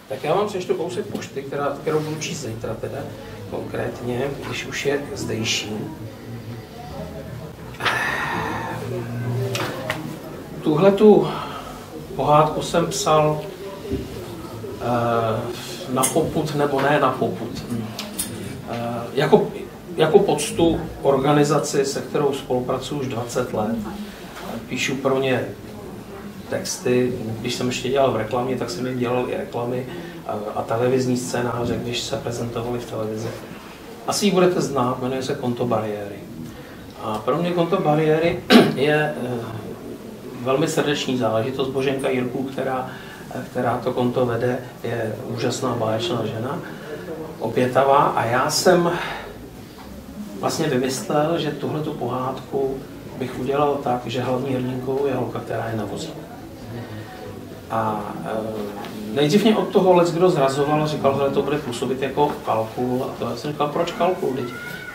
Tak já vám přečtu kousek pošty, kterou budu číst zítra teda, konkrétně, když už je zdejší. Tuhletu pohádku jsem psal na popud, nebo ne na popud. Jako poctu organizaci, se kterou spolupracuji už 20 let. Píšu pro ně texty. Když jsem ještě dělal v reklamě, tak jsem jim dělal i reklamy a televizní scénáře, když se prezentovali v televizi. Asi ji budete znát, jmenuje se Konto bariéry. A pro mě Konto bariéry je velmi srdeční záležitost. Boženka Jirků, která to konto vede, je úžasná báječná žena, obětavá, a já jsem vlastně vymyslel, že tuhletu pohádku bych udělal tak, že hlavní hrdinkou je holka, která je na vozíku. A nejdřív mě od toho leckdo zrazoval a říkal, že to bude působit jako kalkul. A to já jsem říkal, proč kalkul? Teď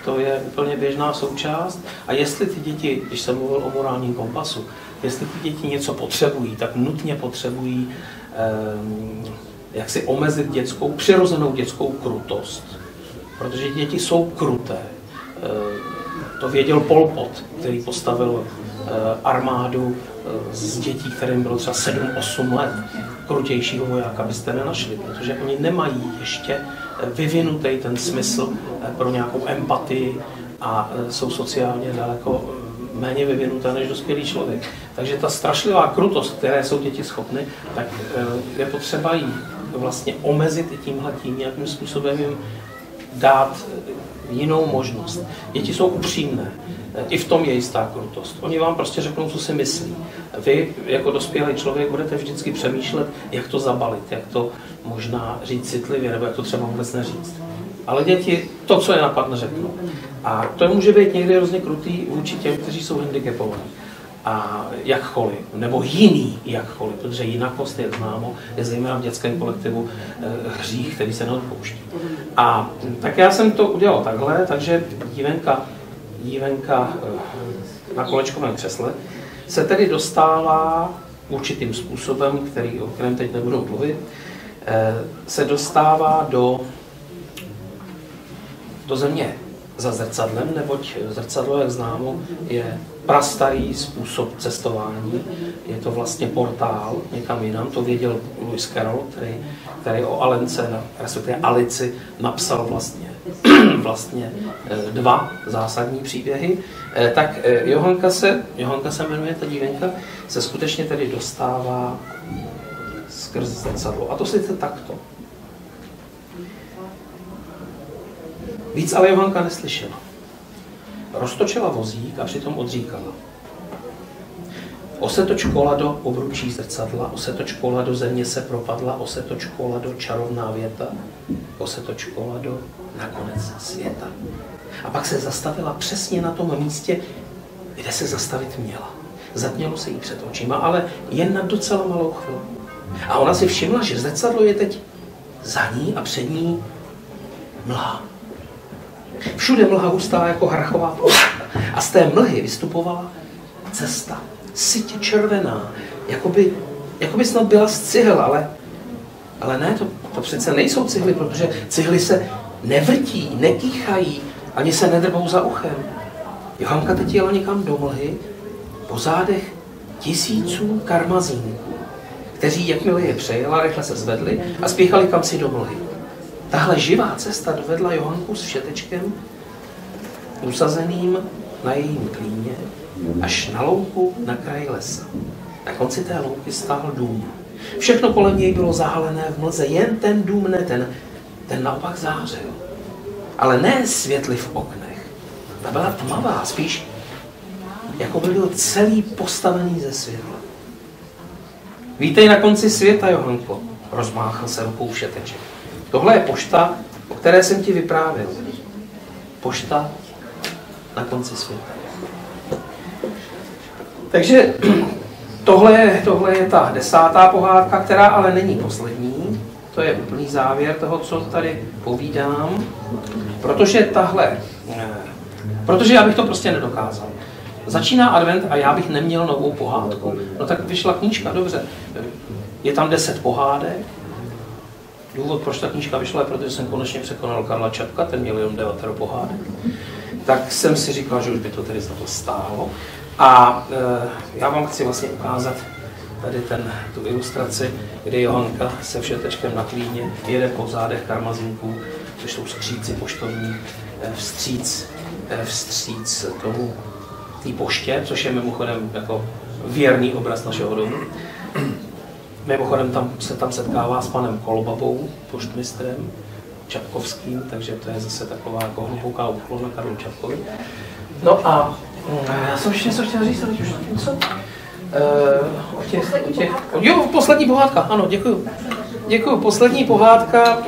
to je úplně běžná součást. A jestli ty děti, když jsem mluvil o morálním kompasu, jestli ty děti něco potřebují, tak nutně potřebují jak si omezit přirozenou dětskou krutost. Protože děti jsou kruté. To věděl Pol Pot, který postavil armádu z dětí, kterým bylo třeba 7-8 let. Krutějšího vojáka byste nenašli, protože oni nemají ještě vyvinutý ten smysl pro nějakou empatii a jsou sociálně daleko méně vyvinuté než dospělý člověk. Takže ta strašlivá krutost, které jsou děti schopny, tak je potřeba jí vlastně omezit i tímhletím, nějakým způsobem jim dát jinou možnost. Děti jsou upřímné, i v tom je jistá krutost. Oni vám prostě řeknou, co si myslí. Vy jako dospělý člověk budete vždycky přemýšlet, jak to zabalit, jak to možná říct citlivě, nebo jak to třeba vůbec neříct. Ale děti to, co je napadne, řeknou. A to může být někdy hrozně krutý vůči těm, kteří jsou handicapovaní. A jakkoliv, nebo jiný jakkoliv, protože jinakost je známo, je zejména v dětském kolektivu hřích, který se neodpouští. A tak já jsem to udělal takhle, takže dívenka na kolečkovém křesle se tedy dostává určitým způsobem, o kterém teď nebudu mluvit, se dostává do země za zrcadlem, neboť zrcadlo, jak známo, je prastarý způsob cestování. Je to vlastně portál někam jinam. To věděl Lewis Carroll, který o Alence, respektive Alici, napsal vlastně 2 zásadní příběhy. Tak Johanka se jmenuje, ta dívenka, se skutečně tedy dostává skrz zrcadlo. A to sice takto. Víc ale Johanka neslyšela. Roztočila vozík a přitom odříkala. Osetoč kola do obručí zrcadla, osetoč kola do země se propadla, osetoč kola do čarovná věta, osetoč kola do nakonec světa. A pak se zastavila přesně na tom místě, kde se zastavit měla. Zatmělo se jí před očima, ale jen na docela malou chvilku. A ona si všimla, že zrcadlo je teď za ní a před ní mlha. Všude mlha hustá jako hrachová pohádka. A z té mlhy vystupovala cesta, sytě červená, jako by snad byla z cihel, ale ne, to přece nejsou cihly, protože cihly se nevrtí, nekýchají, ani se nedrbou za uchem. Johanka teď jela někam do mlhy, po zádech tisíců karmazínků, kteří, jakmile je přejela, rychle se zvedli a spěchali kamsi do mlhy. Tahle živá cesta dovedla Johanku s všetečkem, usazeným na jejím klíně, až na louku na kraji lesa. Na konci té louky stál dům. Všechno kolem něj bylo zahalené v mlze, jen ten dům ne, ten naopak zářil. Ale ne světly v oknech. Ta byla tmavá, spíš jako by byl celý postavený ze světla. Vítej na konci světa, Johanko, rozmáchl se rukou všeteček. Tohle je pošta, o které jsem ti vyprávěl. Pošta na konci světa. Takže tohle je ta 10. pohádka, která ale není poslední. To je úplný závěr toho, co tady povídám. Protože já bych to prostě nedokázal. Začíná advent a já bych neměl novou pohádku. No tak vyšla knížka, dobře. Je tam 10 pohádek důvod, proč ta knížka vyšla, je, protože jsem konečně překonal Karla Čapka, ten měl jenom 9 pohádek. Tak jsem si říkal, že už by to tedy za to stálo. A já vám chci vlastně ukázat tady tu ilustraci, kdy Johanka se všetečkem na klíně jede po zádech karmazínků, což jsou skříci poštovní, vstříc tomu té poště, což je mimochodem jako věrný obraz našeho domu. Mimochodem se tam setkává s panem Kolbabou, poštmistrem Čapkovským, takže to je zase taková jako hluboká úklona Karlu Čapkovi. No a já jsem ještě něco chtěl říct, ale už něco? Jo, poslední pohádka, ano, děkuju. Děkuju, poslední pohádka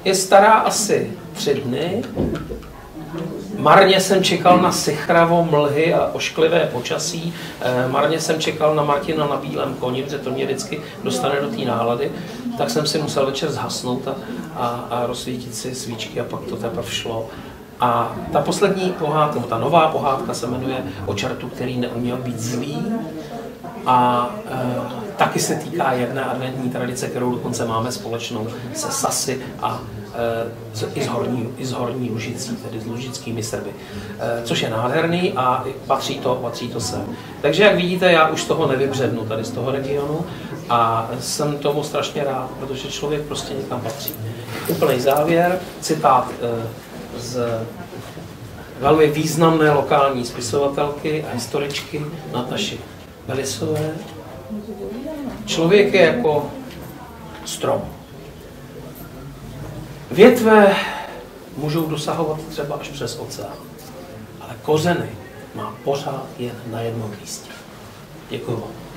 je stará asi 3 dny. Marně jsem čekal na sichravo mlhy a ošklivé počasí. Marně jsem čekal na Martina na bílém koni, protože to mě vždycky dostane do té nálady. Tak jsem si musel večer zhasnout a rozsvítit si svíčky a pak to teprve šlo. A ta poslední pohádka, ta nová pohádka se jmenuje O čertu, který neuměl být zlý. A taky se týká jedné adventní tradice, kterou dokonce máme společnou se Sasy a i z Horní Lužicí, tedy s lužickými Srby, což je nádherný a patří to sem. Takže jak vidíte, já už z toho nevybřednu, tady z toho regionu, a jsem tomu strašně rád, protože člověk prostě někam patří. Úplný závěr, citát z velmi významné lokální spisovatelky a historičky Nataši Belisové. Člověk je jako strom. Větve můžou dosahovat třeba až přes oceán, ale kořeny má pořád jen na jednom místě. Děkuji vám.